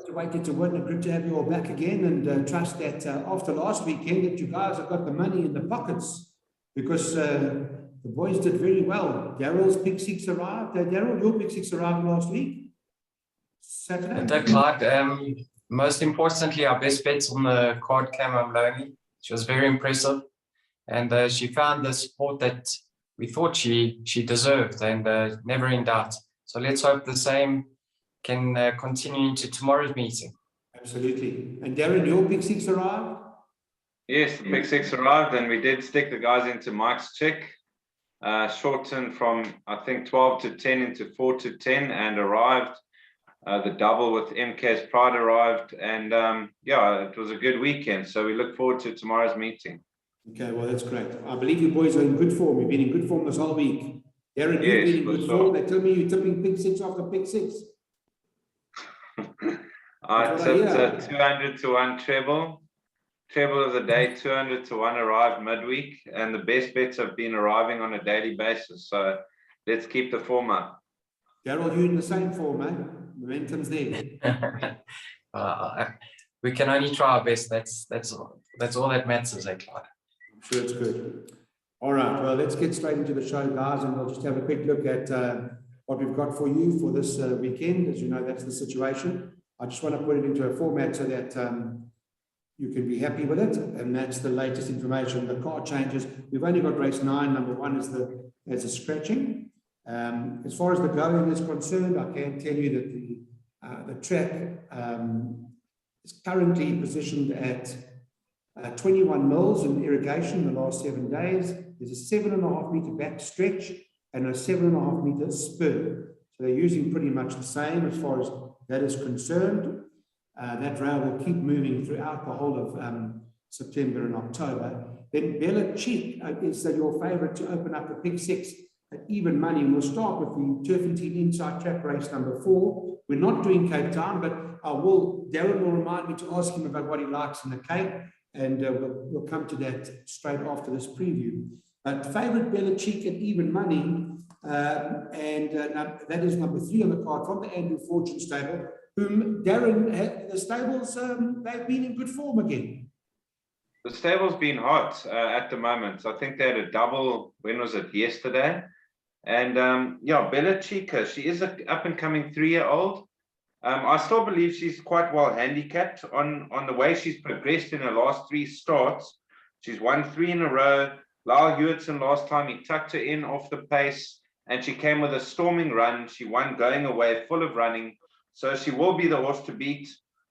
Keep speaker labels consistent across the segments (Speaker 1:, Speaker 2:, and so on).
Speaker 1: to wait it to win, and good to have you all back again, and trust that after last weekend that you guys have got the money in the pockets, because the boys did very well. Darryl's pick six arrived. Darryl, your pick six arrived last week, Saturday.
Speaker 2: Clyde, most importantly, our best bets on the card came Lonely. She was very impressive, and she found the support that we thought she deserved, and never in doubt. So let's hope the same can continue into tomorrow's meeting.
Speaker 1: Absolutely. And Darren, your pick six arrived?
Speaker 3: Yes, the pick six arrived, and we did stick the guys into Mike's check. Shortened from, I think, 12 to 10 into 4 to 10 and arrived. The double with MK's Pride arrived, and yeah, it was a good weekend. So we look forward to tomorrow's meeting.
Speaker 1: Okay, well, that's great. I believe you boys are in good form. You've been in good form this whole week. Darren, you've been in good form. They tell me you're tipping pick six after pick six.
Speaker 3: I tipped 200 to 1 treble. Treble of the day, 200 to 1 arrived midweek, and the best bets have been arriving on a daily basis. So let's keep the form up.
Speaker 1: Darryl, you're in the same form, eh? Momentum's there.
Speaker 2: We can only try our best. That's all that matters, Clyde.
Speaker 1: I'm sure it's good. All right, well, let's get straight into the show, guys, and we'll just have a quick look at what we've got for you for this weekend. As you know, that's the situation. I just want to put it into a format so that you can be happy with it, and that's the latest information. The card changes. We've only got race 9. Number 1 is the scratching. As far as the going is concerned, I can tell you that the track is currently positioned at 21 mils in irrigation in the last 7 days. There's a 7.5 meter back stretch and a 7.5 meter spur. So they're using pretty much the same as far as that is concerned. That rail will keep moving throughout the whole of September and October. Then Bella Cheek is your favourite to open up the pick six at even money. And we'll start with the Turffontein Inside Track race number 4. We're not doing Cape Town, but Darren will remind me to ask him about what he likes in the Cape, and we'll come to that straight after this preview. But favourite Bella Cheek at even money, that is number 3 on the card from the Andrew Fortune stable, whom Darren, the stables, they've been in good form again.
Speaker 3: The stable's been hot at the moment. I think they had a double, when was it, yesterday? And yeah, Bella Chica, she is an up-and-coming 3-year-old. I still believe she's quite well handicapped on the way she's progressed in her last 3 starts. She's won 3 in a row. Lyle Hewitson last time, he tucked her in off the pace, and she came with a storming run. She won going away, full of running. So she will be the horse to beat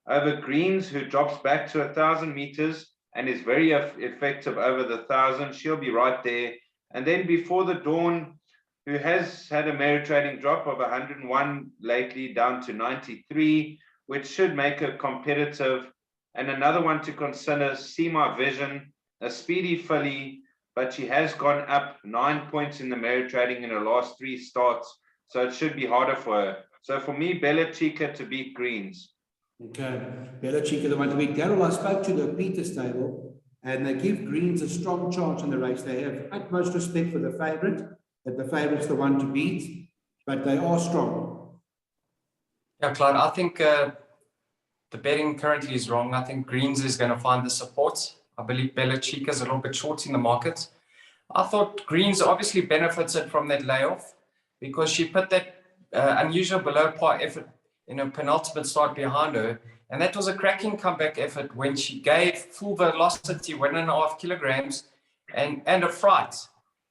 Speaker 3: over Greens, who drops back to 1,000 meters and is very effective over the 1,000. She'll be right there. And then Before the Dawn, who has had a merit trading drop of 101 lately down to 93, which should make her competitive. And another one to consider, See My Vision, a speedy filly, but she has gone up 9 points in the merit trading in her last 3 starts. So it should be harder for her. So for me, Bella Chica to beat Greens.
Speaker 1: Okay, Bella Chica the one to beat. Darryl, I spoke to the Peter stable, and they give Greens a strong chance in the race. They have utmost respect for the favourite, that the favourite's the one to beat, but they are strong.
Speaker 2: Yeah, Clyde, I think the betting currently is wrong. I think Greens is going to find the support. I believe Bella Chica is a little bit short in the market. I thought Greens obviously benefited from that layoff because she put that unusual below par effort in a penultimate start behind her, and that was a cracking comeback effort when she gave full velocity 1.5 kilograms and a fright,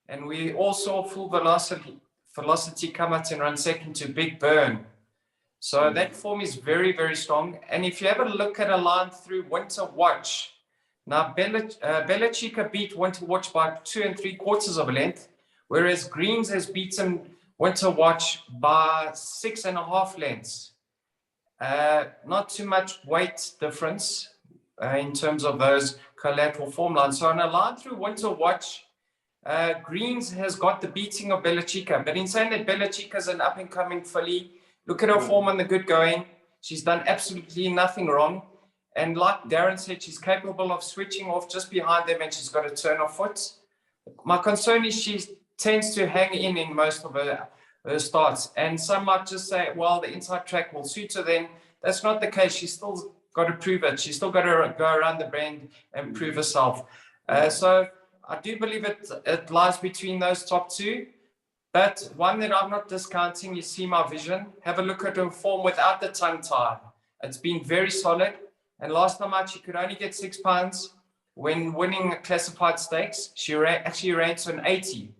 Speaker 2: and we all saw full velocity come out and run second to Big Burn. So that form is very, very strong. And if you have a look at a line through Winter Watch, now Bella Chica beat Winter Watch by 2 3/4 of a length, whereas Greens has beaten Winter Watch by 6.5 lengths. Not too much weight difference in terms of those collateral form lines. So on a line through Winter Watch, Greens has got the beating of Bella Chica. But in saying that Bella Chica is an up-and-coming filly, look at her form on the good going. She's done absolutely nothing wrong. And like Darren said, she's capable of switching off just behind them, and she's got a turn of foot. My concern is she tends to hang in most of her her starts. And some might just say, well, the inside track will suit her then. That's not the case. She's still got to prove it. She's still got to go around the bend and prove herself. So I do believe it lies between those top two. But one that I'm not discounting is See My Vision. Have a look at her form without the tongue tie. It's been very solid. And last time out, she could only get 6 pounds. When winning a classified stakes, she actually ran to an 80.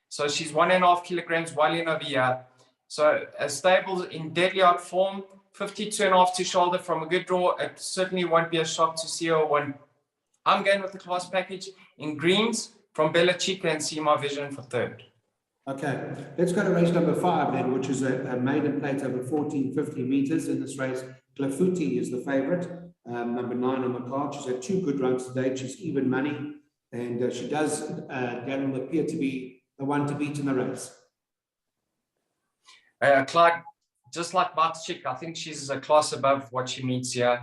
Speaker 2: So she's 1.5 kilograms well in over here. So a stable in deadly out form, 52.5 to shoulder from a good draw. It certainly won't be a shock to see her win. I'm going with the class package in greens from Bella Chica and See My Vision for third.
Speaker 1: Okay, let's go to race number 5 then, which is a maiden plate over 1450 meters. In this race, Clafuti is the favorite, number 9 on the card. She's had 2 good runs today. She's even money, and she does, Darryl, appear to be the one to beat in the race.
Speaker 2: Clyde, just like Box Chick, I think she's a class above what she meets here.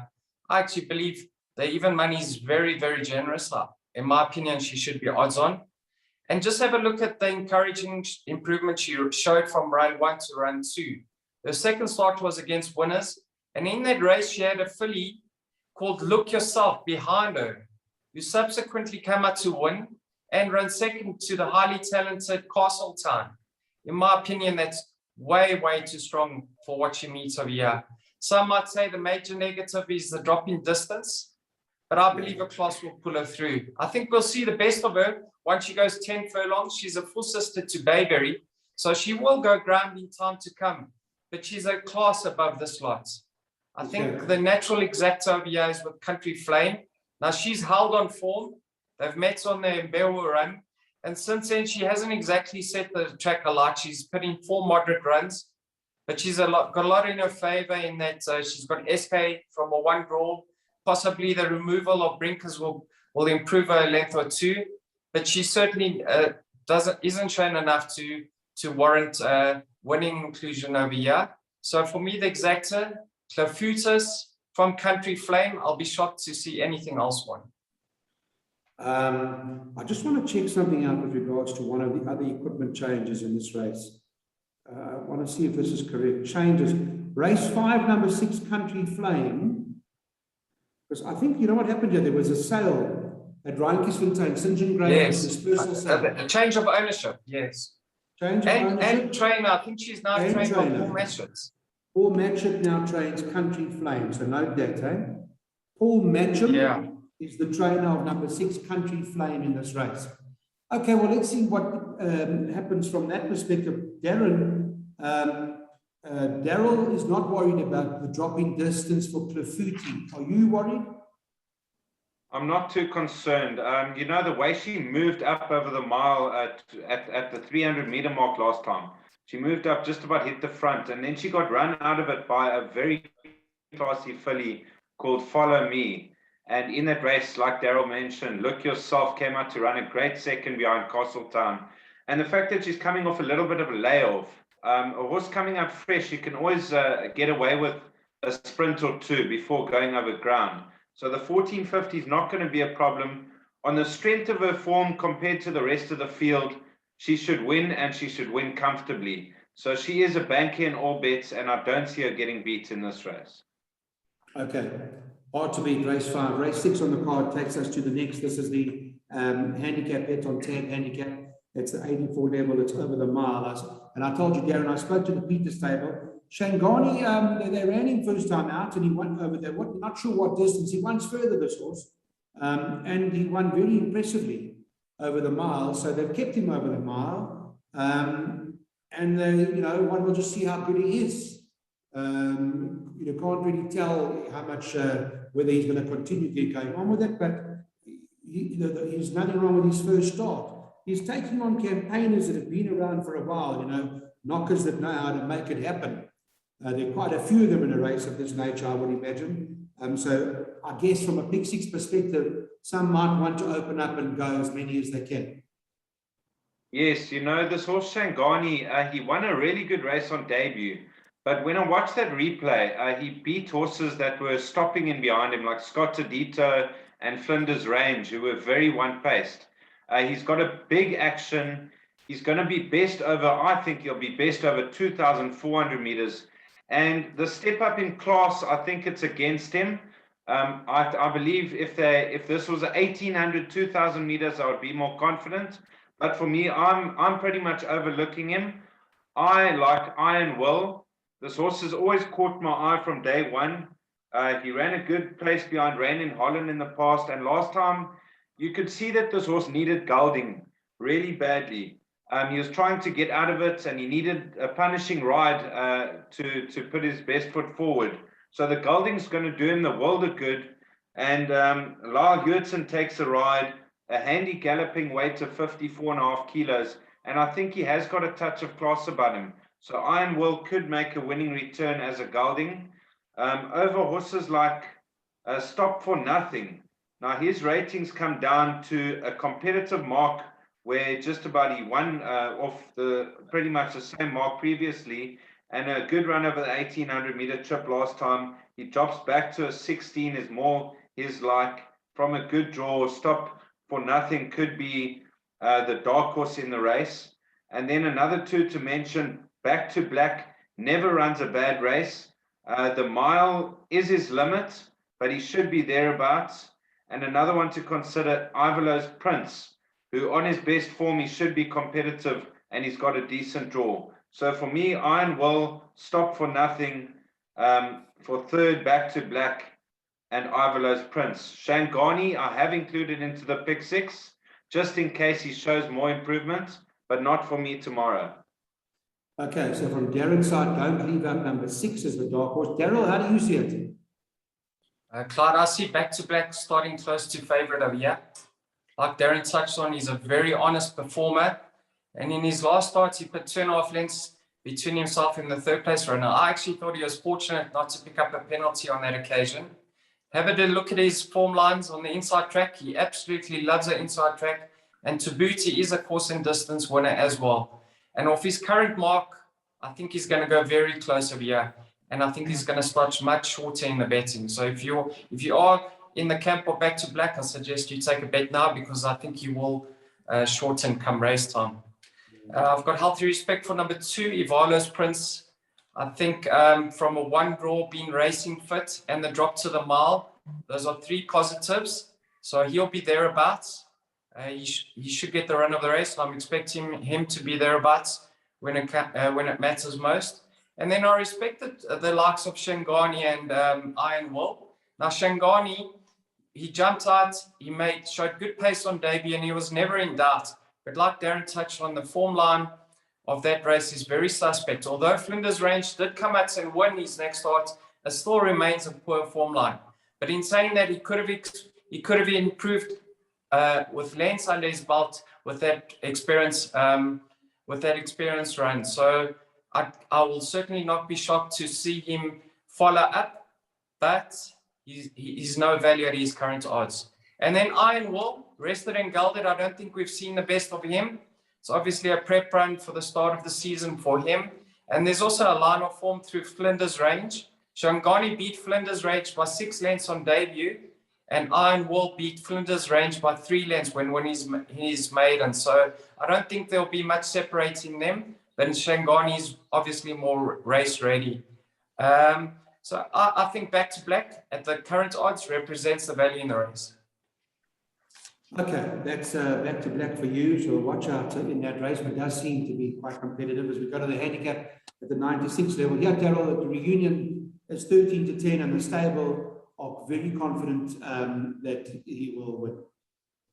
Speaker 2: I actually believe the even money is very, very generous. In my opinion, she should be odds on. And just have a look at the encouraging improvement she showed from round 1 to round 2. The second start was against winners. And in that race, she had a filly called Look Yourself behind her, who subsequently came out to win and ran second to the highly talented Castletown. In my opinion, that's way, way too strong for what she meets over here. Some might say the major negative is the drop in distance, but I believe a class will pull her through. I think we'll see the best of her once she goes 10 furlongs. She's a full sister to Bayberry, so she will go ground in time to come, but she's a class above this lot. I think the natural exacta over here is with Country Flame. Now she's held on form. They've met on the Mbewu run, and since then she hasn't exactly set the track alight. She's put in 4 moderate runs, but she's got a lot in her favor in that she's got SK from a 1 draw. Possibly the removal of Brinkers will improve her length or 2, but she certainly isn't shown enough to warrant winning inclusion over here. So for me, the exacta, Clafutis from Country Flame, I'll be shocked to see anything else won.
Speaker 1: I just want to check something out with regards to one of the other equipment changes in this race. I want to see if this is correct. Changes. Race 5, number 6, Country Flame. Because I think, you know what happened here? There was a sale at Rheinkiesfontein, St. John Gray.
Speaker 2: Yes,
Speaker 1: dispersal sale.
Speaker 2: A change of ownership, yes.
Speaker 1: Change of ownership.
Speaker 2: And trainer, I think she's now trained by Paul Matchett.
Speaker 1: Paul Matchett now trains Country Flame, so note that, eh? Paul Matchett is the trainer of number 6, Country Flame, in this race. Okay, well, let's see what happens from that perspective. Darren, Darryl is not worried about the drop in distance for Clafuti. Are you worried?
Speaker 3: I'm not too concerned. You know, the way she moved up over the mile at the 300-meter mark last time, she moved up, just about hit the front, and then she got run out of it by a very classy filly called Follow Me. And in that race, like Darryl mentioned, Look Yourself came out to run a great second behind Castletown. And the fact that she's coming off a little bit of a layoff, a horse coming out fresh, you can always get away with a sprint or 2 before going over ground. So the 1450 is not going to be a problem. On the strength of her form compared to the rest of the field, she should win, and she should win comfortably. So she is a banker in all bets, and I don't see her getting beat in this race.
Speaker 1: Okay. Hard to beat, race 5. Race 6 on the card takes us to the next. This is the handicap bet on tag handicap. It's the 84 level. It's over the mile. And I told you, Darren, I spoke to the Peter stable. Shangani, they ran him first time out, and he won over there. Not sure what distance. He won further, this horse. And he won very impressively over the mile. So they've kept him over the mile. And they, one will just see how good he is. You can't really tell how much, whether he's going to continue to get going on with it, but there's nothing wrong with his first start. He's taking on campaigners that have been around for a while, knockers that know how to make it happen. There are quite a few of them in a race of this nature, I would imagine. So I guess from a Big Six perspective, some might want to open up and go as many as they can.
Speaker 3: Yes, this horse Shangani, he won a really good race on debut. But when I watched that replay, he beat horses that were stopping in behind him, like Scott Tadito and Flinders Range, who were very one-paced. He's got a big action. He's going to be best over, I think he'll be best over 2,400 meters. And the step up in class, I think it's against him. I believe if this was 1,800, 2,000 meters, I would be more confident. But for me, I'm pretty much overlooking him. I like Iron Will. This horse has always caught my eye from day one. He ran a good place behind Rain in Holland in the past. And last time, you could see that this horse needed gelding really badly. He was trying to get out of it, and he needed a punishing ride to put his best foot forward. So the gelding's going to do him the world of good. And Lyle Hewitson takes a ride, a handy galloping weight of 54.5 kilos. And I think he has got a touch of class about him. So Iron Will could make a winning return as a gelding. Over horses like Stop for Nothing. Now his ratings come down to a competitive mark where just about he won off pretty much the same mark previously, and a good run over the 1,800 meter trip last time. He drops back to a 16 is more his like from a good draw. Stop for Nothing could be the dark horse in the race. And then another two to mention, Back to Black never runs a bad race. The mile is his limit, but he should be thereabouts. And another one to consider, Ivelo's Prince, who on his best form, he should be competitive, and he's got a decent draw. So for me, Iron Will, Stop for Nothing, for third, Back to Black, and Ivelo's Prince. Shangani, I have included into the pick six, just in case he shows more improvement, but not for me tomorrow.
Speaker 1: Okay, so from Darren's side, don't leave out number 6 as the dark horse. Darryl, how do you see it?
Speaker 2: Clyde, I see Back to Black starting close to favourite over here. Like Darren touched on, he's a very honest performer. And in his last start, he put 2.5 lengths between himself and the third place runner. I actually thought he was fortunate not to pick up a penalty on that occasion. Have a look at his form lines on the inside track. He absolutely loves the inside track. And to boot, he is a course and distance winner as well. And off his current mark, I think he's going to go very close over here. And I think he's going to start much shorter in the betting. So if you are in the camp of Back to Black, I suggest you take a bet now, because I think you will shorten come race time. I've got healthy respect for number 2, Ivalo's Prince. I think from a one draw, being racing fit, and the drop to the mile, those are 3 positives. So he'll be thereabouts. He should get the run of the race. I'm expecting him to be thereabouts when it matters most. And then I respected the likes of Shangani and Iron Will. Now Shangani, he jumped out, he showed good pace on debut, and he was never in doubt. But like Darren touched on, the form line of that race is very suspect. Although Flinders Range did come out and win his next start, it still remains a poor form line. But in saying that, he could have improved with lengths under his belt with that experience run. So I will certainly not be shocked to see him follow up, but he's no value at his current odds. And then Iron Will, rested and gelded, I don't think we've seen the best of him. It's obviously a prep run for the start of the season for him. And there's also a line of form through Flinders Range. Shangani beat Flinders Range by 6 lengths on debut, and Iron Will beat Flinders Range by 3 lengths when he's maiden. So I don't think there'll be much separating them, but Shangani's obviously more race ready. So I think Back to Black at the current odds represents the value in the race.
Speaker 1: Okay, that's Back to Black for you. So watch out in that race. It does seem to be quite competitive as we go to the handicap at the 96 level. Here, Darryl, at the reunion, it's 13-10, and the stable are very confident that he will win.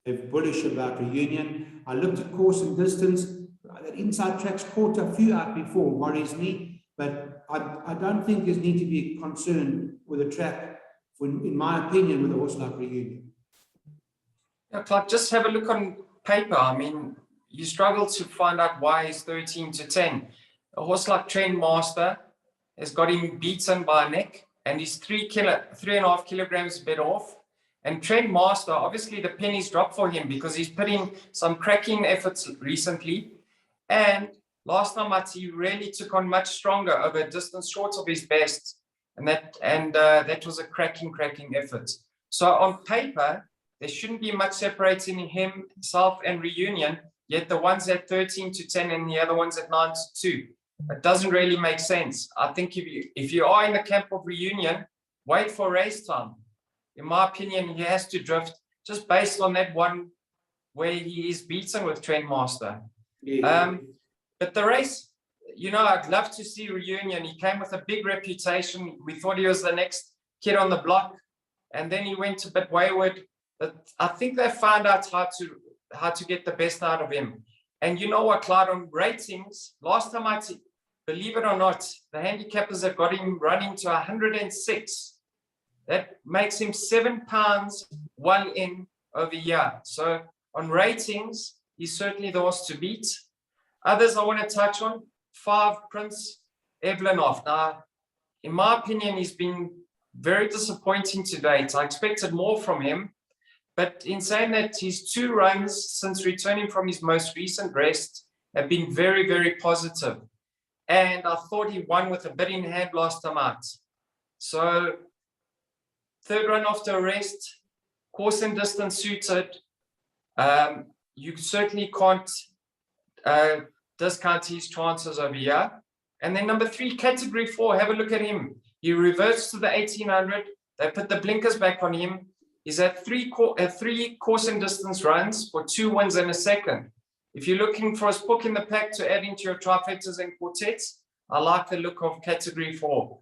Speaker 1: They're bullish about reunion. I looked at course and distance. That inside track's caught a few out before, worries me, but I don't think there's need to be concerned with a track, in my opinion, with a horse like Reunion.
Speaker 2: Yeah, Clark, just have a look on paper. I mean, you struggle to find out why he's 13-10. A horse like Trend Master has got him beaten by a neck, and he's 3.5 kilograms better off. And Trend Master, obviously the pennies dropped for him because he's put in some cracking efforts recently. And last time he really took on much stronger over a distance short of his best. And that was a cracking effort. So on paper, there shouldn't be much separating himself and Reunion. yet the one's at 13-10 and the other one's at 9-2. It doesn't really make sense. I think if you are in the camp of Reunion, wait for race time. In my opinion, he has to drift just based on that one where he is beaten with Trendmaster.
Speaker 1: Yeah.
Speaker 2: But the race, you know, I'd love to see Reunion. He came with a big reputation. We thought he was the next kid on the block, and then he went a bit wayward. But I think they found out how to get the best out of him. And you know what, Clyde, on ratings, last time believe it or not, the handicappers have got him running to 106. That makes him 7 pounds one in over year. So on ratings, he's certainly the horse to beat. Others I want to touch on, 5 Prince Evlenov. Now, in my opinion, he's been very disappointing to date. I expected more from him, but in saying that, his 2 runs since returning from his most recent rest have been very, very positive. And I thought he won with a bit in hand last time out. So 3rd run after a rest, course and distance suited. You certainly can't discount his chances over here. And then number 3, category 4, have a look at him. He reverts to the 1800. They put the blinkers back on him. He's at 3 course and distance runs for 2 wins and a second. If you're looking for a spook in the pack to add into your trifectas and quartets, I like the look of category 4.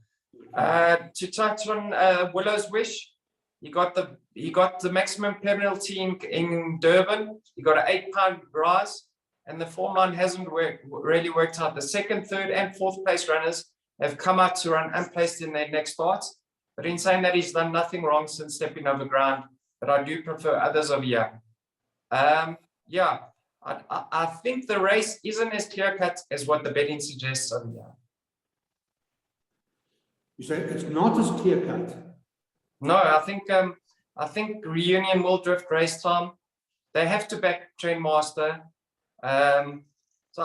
Speaker 2: To touch on Willow's Wish, he got the maximum penalty in Durban. He got an 8-pound rise, and the form line hasn't really worked out. The 2nd, 3rd, and 4th place runners have come out to run unplaced in their next start. But in saying that, he's done nothing wrong since stepping over ground. But I do prefer others over here. Yeah. I think the race isn't as clear-cut as what the betting suggests over here.
Speaker 1: You say it's not as clear-cut?
Speaker 2: No, I think Reunion will drift race time. They have to back Trendmaster. So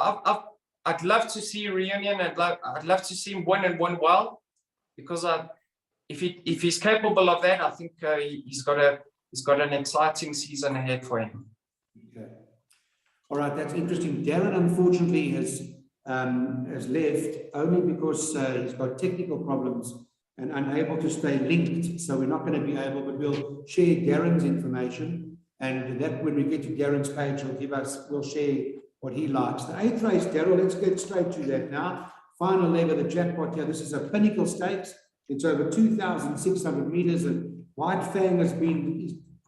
Speaker 2: I'd love to see Reunion. I'd love to see him win and win well, because if he's capable of that, I think he's got an exciting season ahead for him.
Speaker 1: Okay. All right, that's interesting. Darren, unfortunately, has left only because he's got technical problems and unable to stay linked. So we're not going to be able, but we'll share Darren's information, and that when we get to Darren's page, we'll share what he likes. The 8th race, Darryl, let's get straight to that now. Final leg of the jackpot here. This is a Pinnacle Stakes. It's over 2,600 meters, and White Fang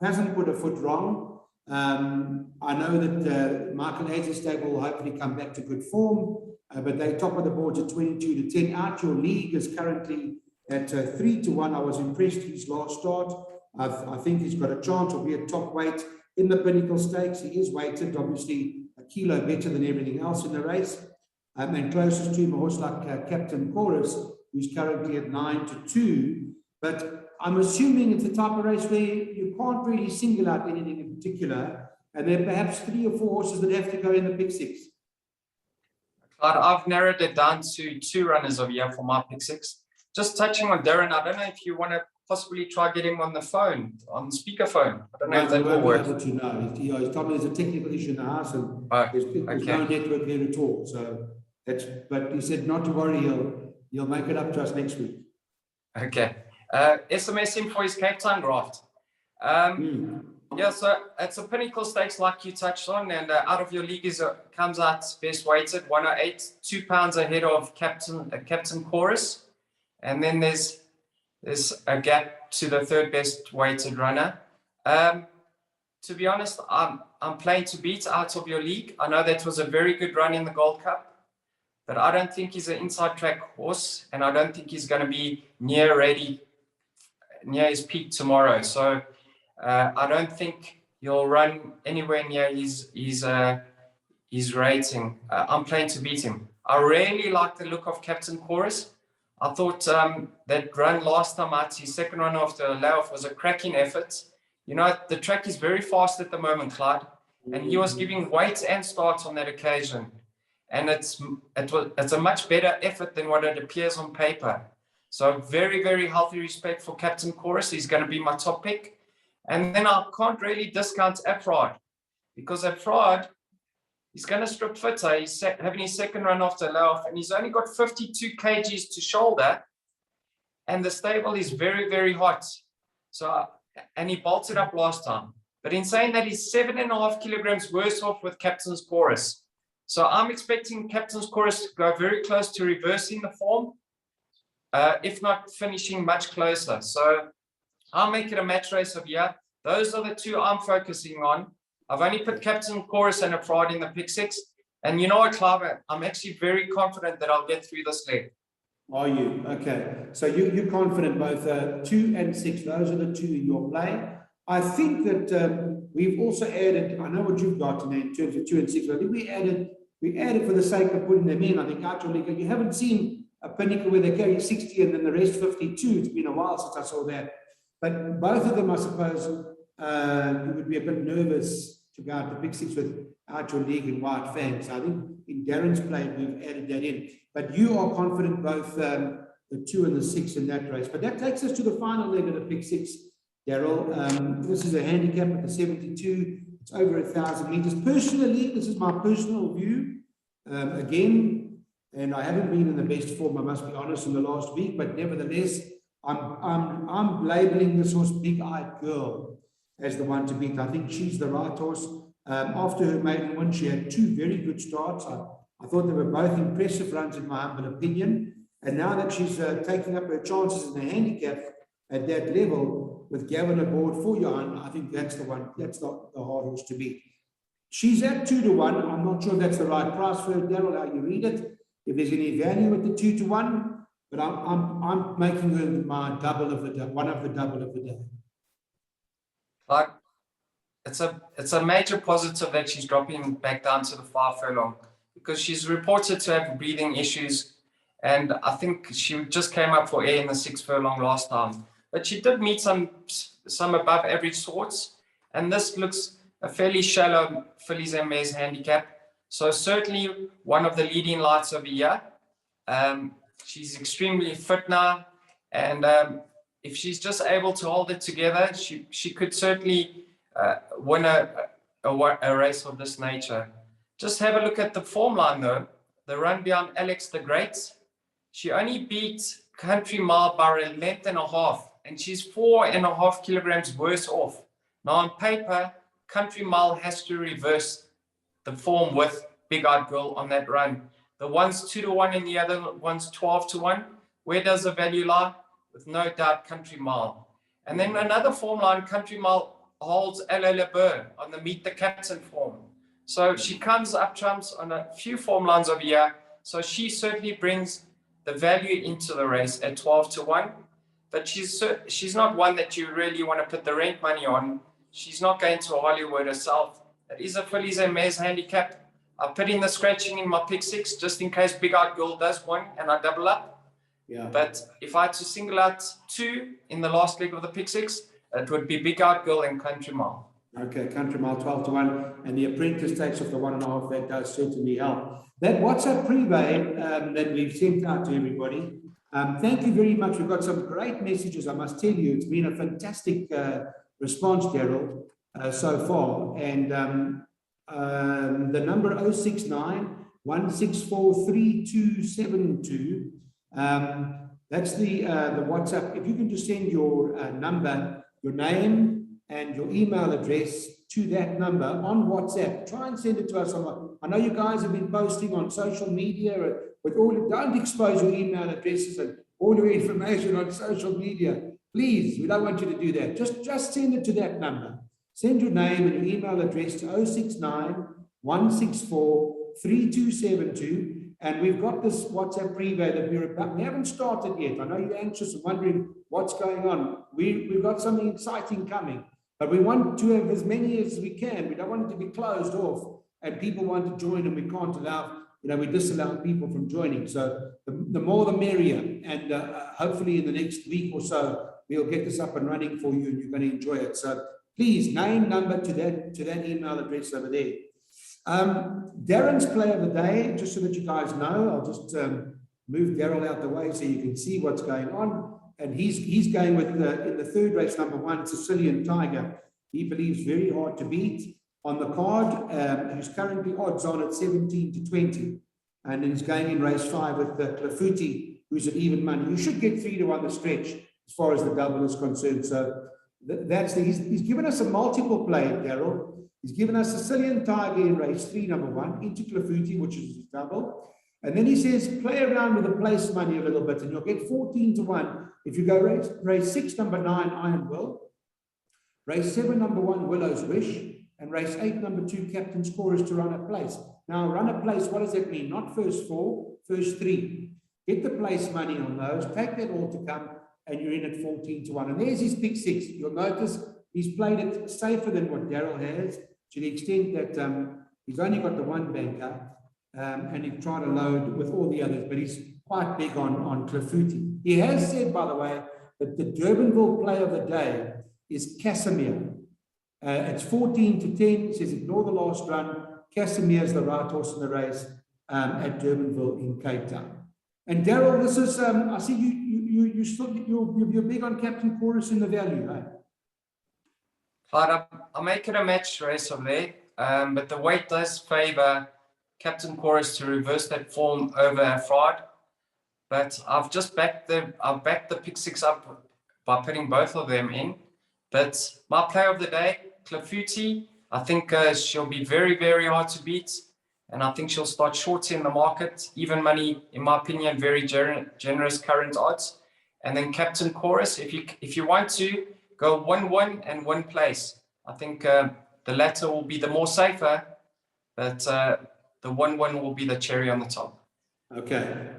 Speaker 1: hasn't put a foot wrong. I know that Michael Hayes' stable will hopefully come back to good form, but they top of the boards at 22-10. Out Your League is currently at 3-1. I was impressed his last start. I think he's got a chance to be a top weight in the Pinnacle Stakes. He is weighted, obviously, a kilo better than everything else in the race. And closest to him, a horse like Captain Chorus, who's currently at 9-2. But I'm assuming it's the type of race where you can't really single out anything in particular, and there are perhaps 3 or 4 horses that have to go in the pick 6.
Speaker 2: I've narrowed it down to 2 runners over here for my pick 6. Just touching on Darren, I don't know if you want to possibly try getting him on the phone, on speakerphone. I don't know if that will work.
Speaker 1: He's told me there's a technical issue in the house, and there's no network there at all. So but he said not to worry, he'll make it up to us next week.
Speaker 2: Okay. SMS him for his Cape Town draft. Yeah, so it's a Pinnacle Stakes like you touched on, and Out of Your League comes out best weighted, 108, 2 pounds ahead of Captain Chorus. And then there's a gap to the 3rd best weighted runner. To be honest, I'm playing to beat Out of Your League. I know that was a very good run in the Gold Cup, but I don't think he's an inside track horse, and I don't think he's going to be near his peak tomorrow. So I don't think he'll run anywhere near his rating. I'm playing to beat him. I really like the look of Captain Chorus. I thought that run last time out, his 2nd run after a layoff, was a cracking effort. You know, the track is very fast at the moment, Clyde, and he was giving weight and starts on that occasion. And it's a much better effort than what it appears on paper. So very, very healthy respect for Captain Chorus. He's going to be my top pick. And then I can't really discount Afrod, because Afrod, He's going to strip fitter. He's having his second run after layoff, and he's only got 52 kgs to shoulder. And the stable is very, very hot. So, and he bolted up last time. But in saying that, he's 7.5 kilograms worse off with Captain's Chorus. So I'm expecting Captain's Chorus to go very close to reversing the form, if not finishing much closer. So I'll make it a match race of year. Those are the two I'm focusing on. I've only put Captain Chorus and a fraud in the pick 6. And you know what, Clive? I'm actually very confident that I'll get through this leg.
Speaker 1: Are you? Okay. So you're confident both 2 and 6. Those are the two in your play. I think that we've also added, I know what you've got in terms of 2 and 6, but I think we added for the sake of putting them in. I think out your league, you haven't seen a pinnacle where they carry 60 and then the rest 52. It's been a while since I saw that. But both of them, I suppose, you would be a bit nervous to go out to pick 6 with out your league in white fangs. I think in Darren's play, we've added that in. But you are confident both the 2 and the 6 in that race. But that takes us to the final leg of the pick 6, Darryl. This is a handicap at the 72. It's over 1,000 meters. Personally, this is my personal view. Again, and I haven't been in the best form, I must be honest, in the last week. But nevertheless, I'm labeling this horse Big Eyed Girl as the one to beat. I think she's the right horse. After her maiden win, she had 2 very good starts. I thought they were both impressive runs, in my humble opinion. And now that she's taking up her chances in the handicap at that level with Gavin aboard for Johan, I think that's the one. That's the hard horse to beat. She's at 2 to 1. I'm not sure if that's the right price for her, Darryl, how you read it. If there's any value at the 2 to 1, but I'm making her my double of the day, one of the double of the day.
Speaker 2: Like, it's a major positive that she's dropping back down to the 5 furlong, because she's reported to have breathing issues, and I think she just came up for air in the 6 furlong last time. But she did meet some above average sorts, and this looks a fairly shallow fillies and mares handicap. So certainly one of the leading lights of the year. She's extremely fit now, and if she's just able to hold it together, she could certainly win a race of this nature. Just have a look at the form line though. The run beyond Alex the Great. She only beat Country Mile by a length and a half, and she's 4.5 kilograms worse off. Now on paper, Country Mile has to reverse the form with Big Eyed Girl on that run. The one's 2 to 1 and the other one's 12 to 1. Where does the value lie? With no doubt Country Mile. And then another form line, Country Mile holds Ella LeBeur on the Meet the Captain form. So she comes up trumps on a few form lines of the year. So she certainly brings the value into the race at 12 to 1. But she's not one that you really want to put the rent money on. She's not going to Hollywood herself. It is a fillies and mares handicap. I put in the scratching in my pick 6 just in case Big Eyed Girl does win and I double up.
Speaker 1: Yeah.
Speaker 2: But if I had to single out 2 in the last leg of the pick 6, it would be Big Eyed Girl and Country Mile.
Speaker 1: Okay, Country Mile 12 to 1, and the Apprentice takes off the 1.5. That does certainly help. That WhatsApp preview that we've sent out to everybody. Thank you very much. We've got some great messages. I must tell you, it's been a fantastic response, Darryl, so far. And the number 069 164 3272. That's the WhatsApp. If you can just send your number, your name, and your email address to that number on WhatsApp. Try and send it to us. I know you guys have been posting on social media with all. Don't expose your email addresses and all your information on social media. Please, we don't want you to do that. Just send it to that number. Send your name and your email address to 069 164 3272. And we've got this WhatsApp preview that we haven't started yet. I know you're anxious and wondering what's going on. We've got something exciting coming, but we want to have as many as we can. We don't want it to be closed off and people want to join and we can't allow, we disallow people from joining. So the more the merrier. And hopefully in the next week or so, we'll get this up and running for you and you're going to enjoy it. So please, name, number to that email address over there. Darren's play of the day, just so that you guys know, I'll just move Darryl out the way so you can see what's going on. And he's going with in the third race, number 1, Sicilian Tiger. He believes very hard to beat. on the card, who's currently odds on at 17 to 20. And he's going in race 5 with Clafuti, who's at even money. You should get 3 to 1 the stretch as far as the double is concerned. So he's given us a multiple play, Darryl. He's given us Sicilian Tiger in race 3, number 1, into Clafuti, which is his double. And then he says, play around with the place money a little bit, and you'll get 14 to 1. If you go race 6, number 9, Iron Will. Race 7, number 1, Willow's Wish. And race 8, number 2, Captain's Chorus to run a place. Now, run a place, what does that mean? Not first 4, first 3. Get the place money on those, take that all to come, and you're in at 14 to 1. And there's his pick 6. You'll notice he's played it safer than what Darryl has, to the extent that he's only got the 1 banker, and he tried to load with all the others, but he's quite big on Clafuti. He has said, by the way, that the Durbanville play of the day is Casimir. It's 14 to 10. He says, ignore the last run. Casimir is the right horse in the race at Durbanville in Cape Town. And Darryl, this is, I see you're big on Captain Chorus in the value, right?
Speaker 2: Clyde, I'll make it a match race of there, but the weight does favour Captain Chorus to reverse that form over Fraud. But I've backed the pick 6 up by putting both of them in. But my play of the day, Clafuti, I think she'll be very, very hard to beat. And I think she'll start short in the market. Even money, in my opinion, very generous current odds. And then Captain Chorus, if you want to, go 1-1 and 1 place. I think the latter will be the more safer, but the 1-1 will be the cherry on the top.
Speaker 1: Okay.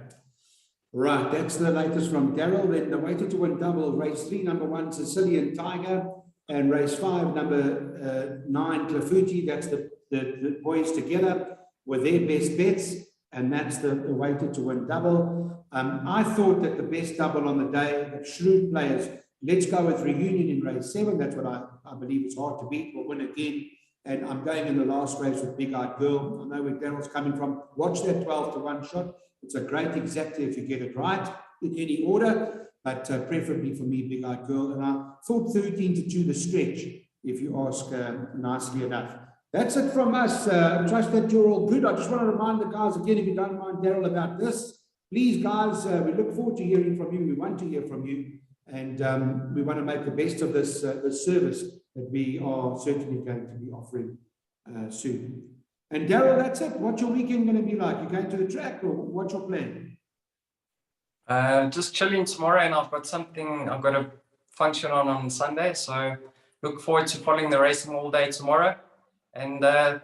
Speaker 1: Right, that's the latest from Darryl. Then the weighted to win double, race 3, number 1, Sicilian Tiger, and race 5, number 9, Clafuti. That's the boys together with their best bets, and that's the weighted to win double. I thought that the best double on the day, the shrewd players, let's go with Reunion in race 7. That's what I believe is hard to beat. We'll win again. And I'm going in the last race with Big Eyed Girl. I know where Darryl's coming from. Watch that 12 to 1 shot. It's a great exacta if you get it right in any order, but preferably for me, Big Eyed Girl. And I thought 13 to 2 the stretch, if you ask nicely enough. That's it from us. Trust that you're all good. I just want to remind the guys again, if you don't mind, Darryl, about this. Please, guys, we look forward to hearing from you. We want to hear from you. And we want to make the best of this service that we are certainly going to be offering soon. And Darryl, that's it. What's your weekend going to be like? You going to the track, or what's your plan?
Speaker 2: Just chilling tomorrow, and I've got a function on Sunday. So look forward to following the racing all day tomorrow. And a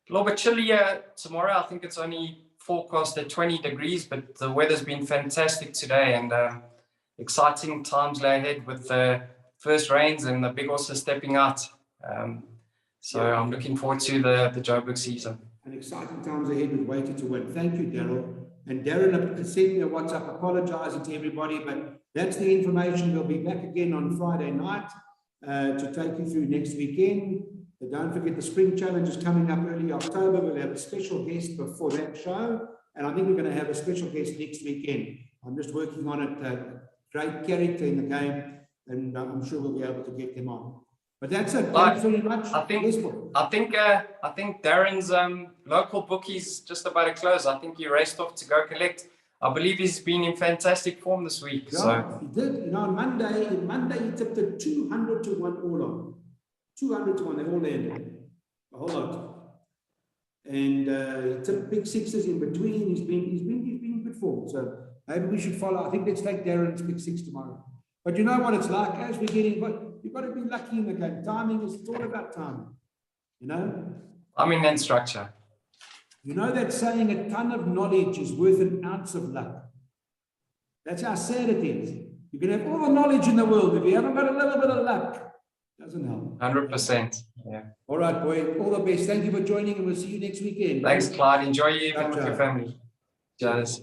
Speaker 2: little bit chillier tomorrow. I think it's only forecast at 20 degrees, but the weather's been fantastic today, and exciting times lay ahead with the first rains and the big horses stepping out. So I'm looking forward to the Joburg season.
Speaker 1: And exciting times ahead with Weighted to Win. Thank you, Darryl. And Darren sent me a WhatsApp apologizing to everybody, but that's the information. We'll be back again on Friday night to take you through next weekend. But don't forget the Spring Challenge is coming up early October. We'll have a special guest before that show. And I think we're going to have a special guest next weekend. I'm just working on it. Great character in the game. And I'm sure we'll be able to get them on. But that's it. Thanks very much.
Speaker 2: I think Darren's local bookie's just about to close. I think he raced off to go collect. I believe he's been in fantastic form this week.
Speaker 1: Yeah,
Speaker 2: so
Speaker 1: he did. You know, on Monday he tipped it 200 to 1 all on. 200 to 1, they all landed. A whole lot. And he tipped big sixes in between. He's been in good form. So maybe we should follow. I think let's take Darren's big six tomorrow. But you know what it's like as we're getting, but you've got to be lucky in the game. Timing is, it's all about timing. You know?
Speaker 2: And structure.
Speaker 1: You know that saying, a ton of knowledge is worth an ounce of luck. That's how sad it is. You can have all the knowledge in the world, if you haven't got a little bit of luck, it doesn't help.
Speaker 2: 100%. Yeah.
Speaker 1: All right, boy. All the best. Thank you for joining, and we'll see you next weekend.
Speaker 2: Thanks, Clyde. Enjoy your evening with your family. Cheers.